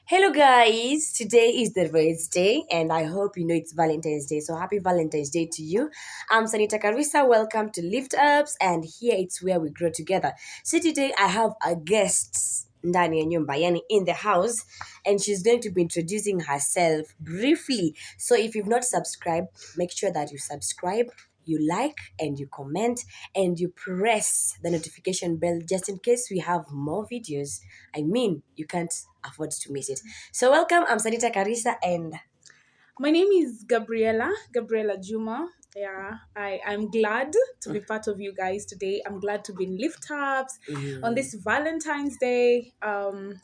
Hello, guys. Today is the Wednesday, and I hope you know it's Valentine's Day. So, happy Valentine's Day to you. I'm Sanita Carissa. Welcome to Lift Ups, and here it's where we grow together. So, today I have a guest, Ndani ya Nyumba, yani in the house, and she's going to be introducing herself briefly. So, if you've not subscribed, make sure that you subscribe, you like, and you comment, and you press the notification bell just in case we have more videos. I mean, you can't afford to miss it. So, welcome. I'm Sanita Carissa, and My name is Gabriela Juma. Yeah, I'm glad to be part of you guys today. I'm glad to be in Lift Ups on this Valentine's Day.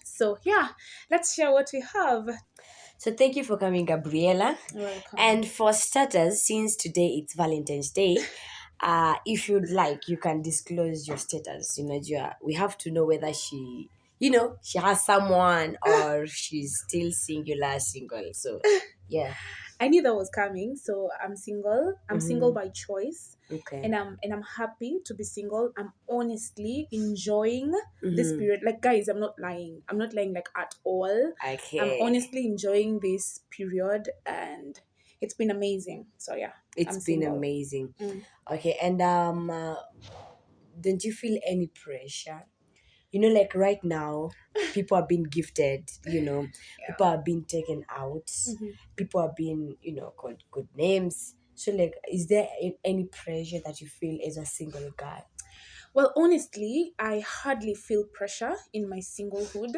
So yeah, let's share what we have. so thank you for coming, Gabriela. Welcome. And for starters, since today it's Valentine's Day, if you'd like, you can disclose your status. We have to know whether she has someone or she's still single. So, yeah. I knew that was coming, so I'm single. I'm single by choice. Okay. And I'm happy to be single. I'm honestly enjoying this period. Like guys, I'm not lying. I'm not lying like at all. Okay. I'm honestly enjoying this period and it's been amazing. So yeah, It's I'm been single. amazing. Okay, and don't you feel any pressure? Like right now, people are being gifted, people are being taken out, people are being, called good names. So, like, is there any pressure that you feel as a single guy? Well, honestly, I hardly feel pressure in my singlehood.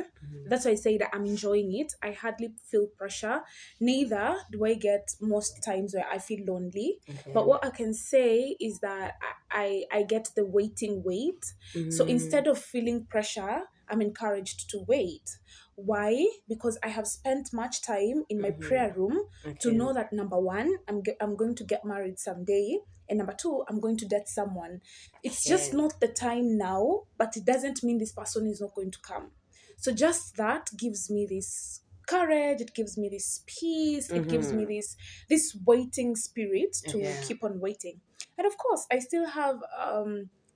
That's why I say that I'm enjoying it. I hardly feel pressure. Neither do I get most times where I feel lonely. But what I can say is that I get the waiting wait. So instead of feeling pressure, I'm encouraged to wait. Why? Because I have spent much time in my prayer room to Okay. know that number one, I'm going to get married someday. And number two, I'm going to date someone. It's just Okay. not the time now, but it doesn't mean this person is not going to come. So just that gives me this courage, it gives me this peace, it gives me this waiting spirit to keep on waiting. And of course, I still have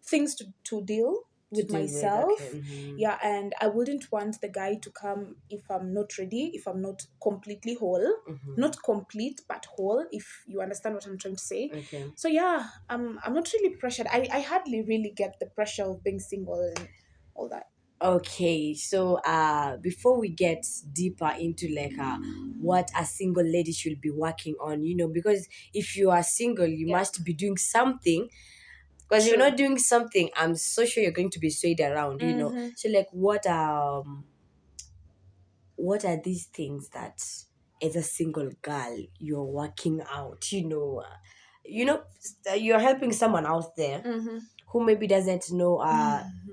things to deal with deal with, myself. okay. Yeah, and I wouldn't want the guy to come if I'm not ready, if I'm not completely whole. Not complete, but whole, if you understand what I'm trying to say. Okay. So yeah, I'm not really pressured. I hardly really get the pressure of being single and all that. Okay, so before we get deeper into like what a single lady should be working on, because if you are single, you must be doing something. Because if you're not doing something, I'm so sure you're going to be swayed around. So, like, what are these things that as a single girl you're working out? You're helping someone out there who maybe doesn't know.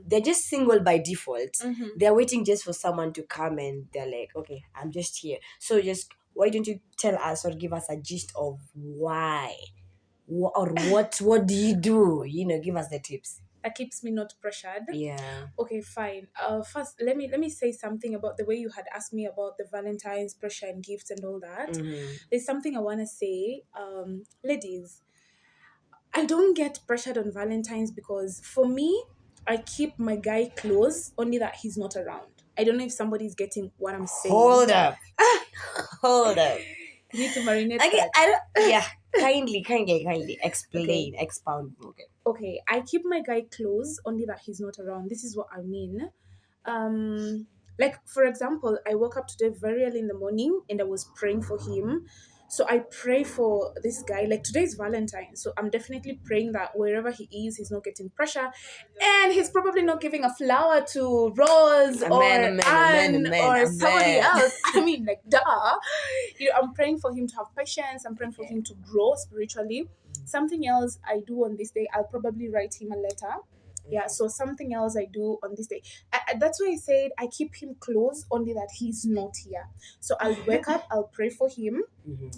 They're just single by default. They're waiting just for someone to come, and they're like, okay, I'm just here. So, just why don't you tell us or give us a gist of why? Or what do you do? Give us the tips. That keeps me not pressured. Yeah. Okay, fine. First, let me say something about the way you had asked me about the Valentine's pressure and gifts and all that. There's something I want to say. Ladies, I don't get pressured on Valentine's because for me, I keep my guy close only that he's not around. I don't know if somebody's getting what I'm saying. Hold up. Hold up. You need to marinate Okay, that. I don't. Yeah, kindly explain, expound. Okay. Okay, I keep my guy close only that he's not around. This is what I mean. Like for example, I woke up today very early in the morning and I was praying for him. So I pray for this guy. Like today is Valentine, so I'm definitely praying that wherever he is, he's not getting pressure, and he's probably not giving a flower to Rose or Anne or somebody else. I mean, like duh. I'm praying for him to have patience. I'm praying for him to grow spiritually. Something else I do on this day, I'll probably write him a letter. Yeah, so something else I do on this day. That's why I said I keep him close only that he's not here. So I'll wake up, I'll pray for him.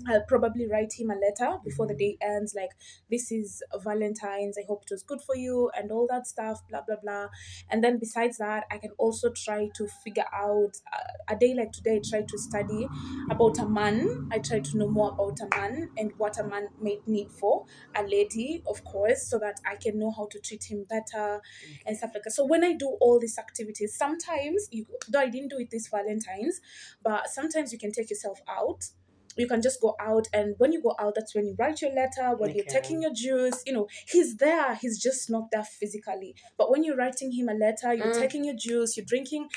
I'll probably write him a letter before the day ends, like, this is Valentine's, I hope it was good for you, and all that stuff, blah, blah, blah. And then besides that, I can also try to figure out a day like today, I try to study about a man. I try to know more about a man and what a man may need for a lady, of course, so that I can know how to treat him better, and stuff like that. So when I do all these activities, sometimes though I didn't do it this Valentine's, but sometimes you can take yourself out. You can just go out, and when you go out, that's when you write your letter, when you're Okay. taking your juice. He's there, he's just not there physically. But when you're writing him a letter, you're taking your juice, you're drinking,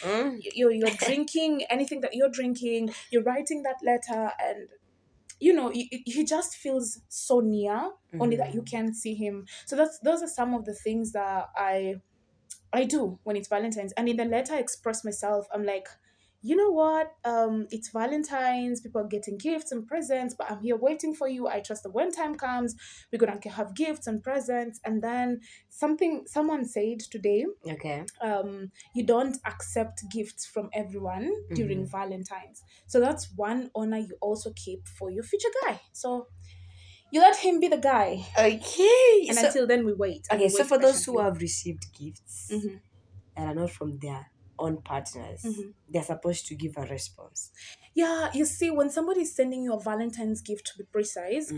you're drinking anything that you're drinking, you're writing that letter, and he just feels so near, only that you can't see him. So those are some of the things that I do when it's Valentine's. And in the letter I express myself. I'm like, you know what? It's Valentine's, people are getting gifts and presents, but I'm here waiting for you. I trust that when time comes, we're gonna have gifts and presents. And then someone said today, Okay. you don't accept gifts from everyone during Valentine's. So that's one honor you also keep for your future guy. So you let him be the guy. Okay. And So until then, we wait. And okay, we so wait for those who patiently. have received gifts and are not from their own partners, they're supposed to give a response. Yeah, you see, when somebody is sending you a Valentine's gift, to be precise,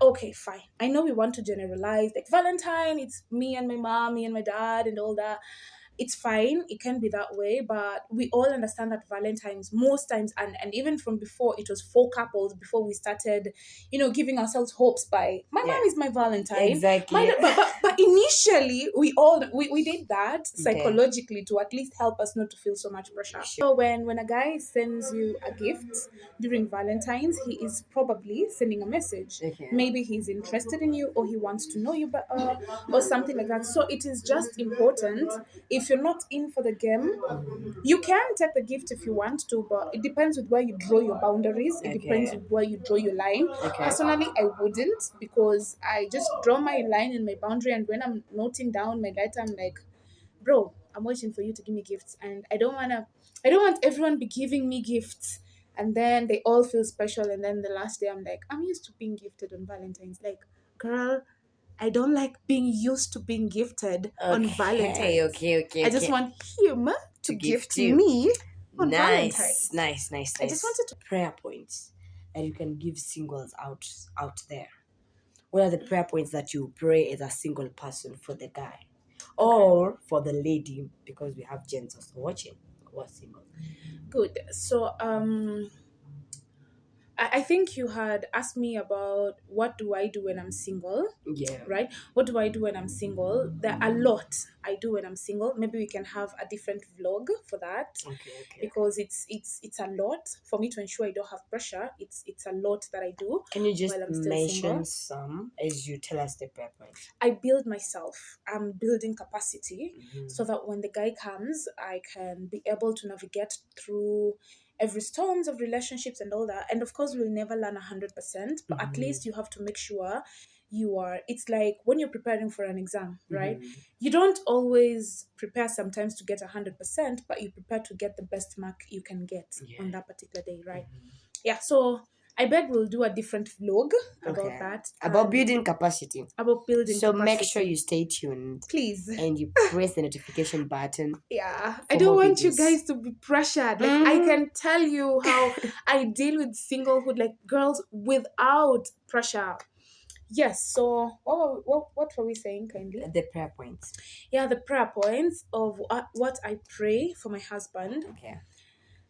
okay, fine. I know we want to generalize, like Valentine, it's me and my mom, me and my dad, and all that. It's fine, it can be that way, but we all understand that Valentine's, most times, and even from before, it was for couples before we started, giving ourselves hopes by my Yeah. mom is my Valentine. Exactly. But initially, we did that Okay. psychologically to at least help us not to feel so much pressure. Sure. So when a guy sends you a gift during Valentine's, he is probably sending a message. Okay. Maybe he's interested in you, or he wants to know you better, or something like that. So it is just important. If you're not in for the game, you can take the gift if you want to, but it depends with where you draw your boundaries. It depends Okay. with where you draw your line. Okay. Personally, I wouldn't, because I just draw my line and my boundary, and when I'm noting down my letter, I'm like, bro, I'm waiting for you to give me gifts, and I don't want everyone be giving me gifts and then they all feel special, and then the last day I'm like, I'm used to being gifted on Valentine's. Like, girl, I don't like being used to being gifted on Okay. Valentine's. Okay. I just want him to gift gift you. me on Nice, Valentine's. nice. I just wanted to. Prayer points that you can give singles out there. What are the prayer points that you pray as a single person for the guy or for the lady? Because we have gents also watching who are single. Good. So I think you had asked me about what do I do when I'm single, Yeah. right? What do I do when I'm single? There are a lot I do when I'm single. Maybe we can have a different vlog for that, Okay. because it's a lot for me to ensure I don't have pressure. It's a lot that I do Can you just while I'm still mention single. some as you tell us the prayer points? I build myself. I'm building capacity Mhm. so that when the guy comes, I can be able to navigate through every storms of relationships and all that. And of course, we'll never learn 100%, but at least you have to make sure you are. It's like when you're preparing for an exam, right? You don't always prepare sometimes to get 100%, but you prepare to get the best mark you can get on that particular day, right? Yeah, so I bet we'll do a different vlog about that. About and building capacity. about building So capacity. make sure you stay tuned Please. and you press the notification button. Yeah, I For don't more want you videos. guys to be pressured. Like, I can tell you how I deal with singlehood, like girls without pressure. Yes. So what were we saying kindly? The prayer points. Yeah, the prayer points of what I pray for my husband. Okay.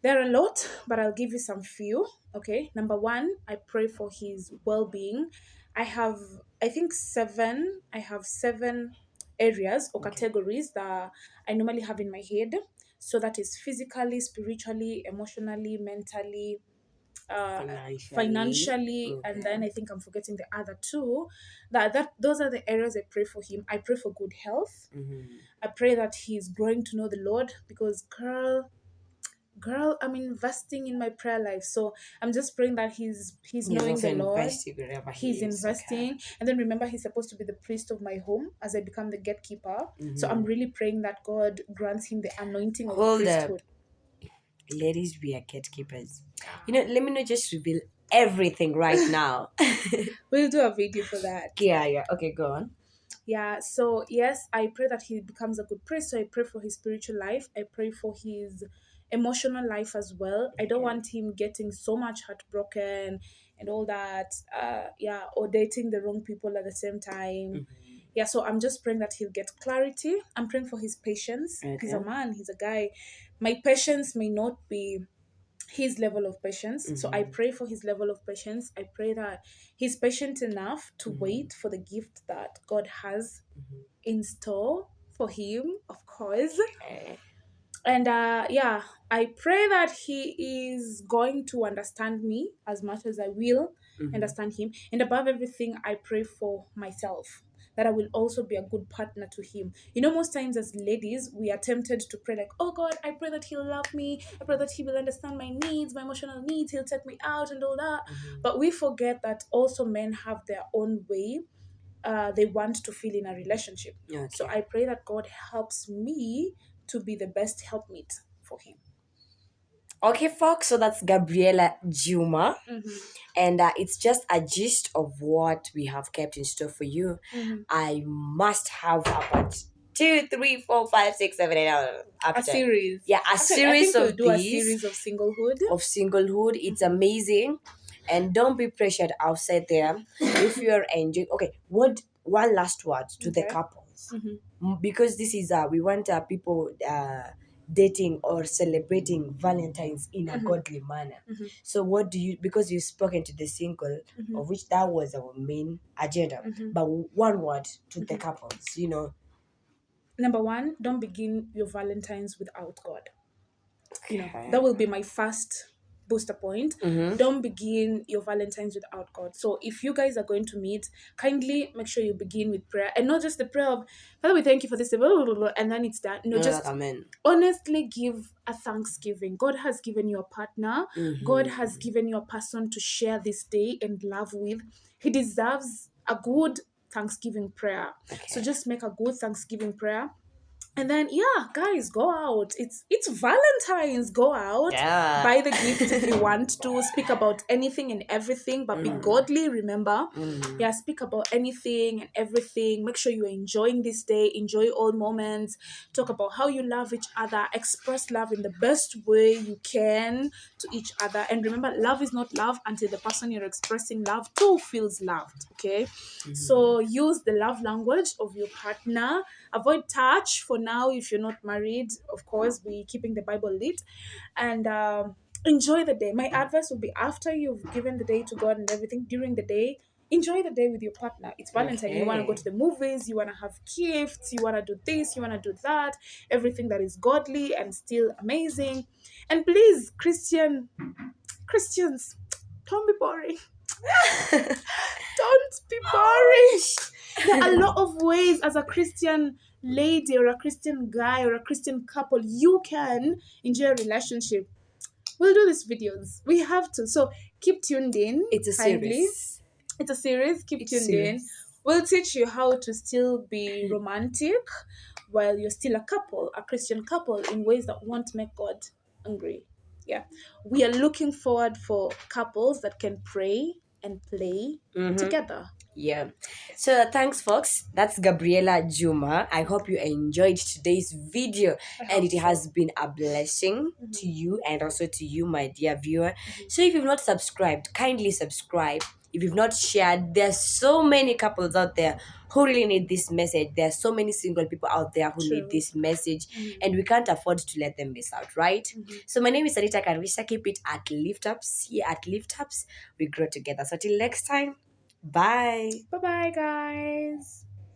There are a lot, but I'll give you some few. Okay. Number one, I pray for his well-being. I have, I think, seven. I have seven areas or categories that I normally have in my head. So that is physically, spiritually, emotionally, mentally, financially, and then I think I'm forgetting the other two. That those are the areas I pray for him. I pray for good health. I pray that he's growing to know the Lord, because girl, I'm investing in my prayer life. So I'm just praying that he's knowing also the Lord. investing wherever He's he is. investing. And then remember, he's supposed to be the priest of my home as I become the gatekeeper. So I'm really praying that God grants him the anointing of Hold up. priesthood. Ladies, we are gatekeepers. Let me not just reveal everything right now. We'll do a video for that. Yeah. Okay, go on. Yeah, so yes, I pray that he becomes a good priest. So I pray for his spiritual life. I pray for his emotional life as well. I don't want him getting so much heartbroken and all that. Yeah, or dating the wrong people at the same time. Yeah, so I'm just praying that he'll get clarity. I'm praying for his patience. He's a Okay. man, he's a guy. My patience may not be his level of patience. So I pray for his level of patience. I pray that he's patient enough to wait for the gift that God has in store for him, of course. Okay. And yeah, I pray that he is going to understand me as much as I will understand him. And above everything, I pray for myself that I will also be a good partner to him. You know, most times as ladies, we are tempted to pray like, oh God, I pray that he'll love me. I pray that he will understand my needs, my emotional needs. He'll take me out and all that. But we forget that also men have their own way they want to feel in a relationship. So Okay. I pray that God helps me to be the best helpmate for him. Okay, folks, so that's Gabriela Juma. Mm-hmm. And it's just a gist of what we have kept in store for you. Mm-hmm. I must have about 2, 3, 4, 5, 6, 7, 8 A up to series. yeah, a Actually, I series think we'll of do a these series of singlehood. of singlehood. It's amazing, and don't be pressured outside there. If you're enjoying, okay, what one last word to the Okay. couples. Mm-hmm. Because this is we want people dating or celebrating Valentine's in a godly manner. Mm-hmm. So what do you, because you've spoken to the single, Mm-hmm. of which that was our main agenda, Mm-hmm. but one word to the couples, Number one, don't begin your Valentine's without God. That Okay. will be my first booster point. Mm-hmm. Don't begin your Valentine's without God. So if you guys are going to meet, kindly make sure you begin with prayer, and not just the prayer of Father, we thank you for this, blah, blah, blah, blah, and then it's done. No, No, that just amen. honestly give a thanksgiving. God has given you a partner. God Mm-hmm. has given you a person to share this day and love with. He deserves a good Thanksgiving prayer. So Okay. just make a good Thanksgiving prayer, and then yeah, guys, go out. It's Valentine's. Go out, Yeah. buy the gift if you want to. Speak about anything and everything, but be godly. Remember, yeah, speak about anything and everything. Make sure you're enjoying this day. Enjoy all moments. Talk about how you love each other. Express love in the best way you can to each other. And remember, love is not love until the person you're expressing love to feels loved. Okay, so use the love language of your partner. Avoid touch for now if you're not married. Of course, we keeping the Bible lit, and enjoy the day. My advice would be after you've given the day to God and everything, during the day, enjoy the day with your partner. It's Valentine. You want to go Okay. to the movies, you want to have gifts, you want to do this, you want to do that, everything that is godly and still amazing. And please, Christians, don't be boring. Don't be boring. There are a lot of ways as a Christian lady or a Christian guy or a Christian couple you can enjoy a relationship. We'll do these videos. We have to. So keep tuned in It's a kindly. series. It's a series. Keep It's a tuned in. series. We'll teach you how to still be romantic while you're still a couple, a Christian couple, in ways that won't make God angry. Yeah. We are looking forward for couples that can pray and play together. Yeah. Yes. So thanks, folks. That's Gabriela Juma. I hope you enjoyed today's video I and hope it has so. been a blessing to you and also to you, my dear viewer. So if you've not subscribed, kindly subscribe. If you've not shared, there's so many couples out there who really need this message. There are so many single people out there who need True. this message, and we can't afford to let them miss out, right? So my name is Anita Karvisha. Keep it at Lift Ups. Here at Lift Ups, we grow together. So till next time. Bye. Bye bye, guys.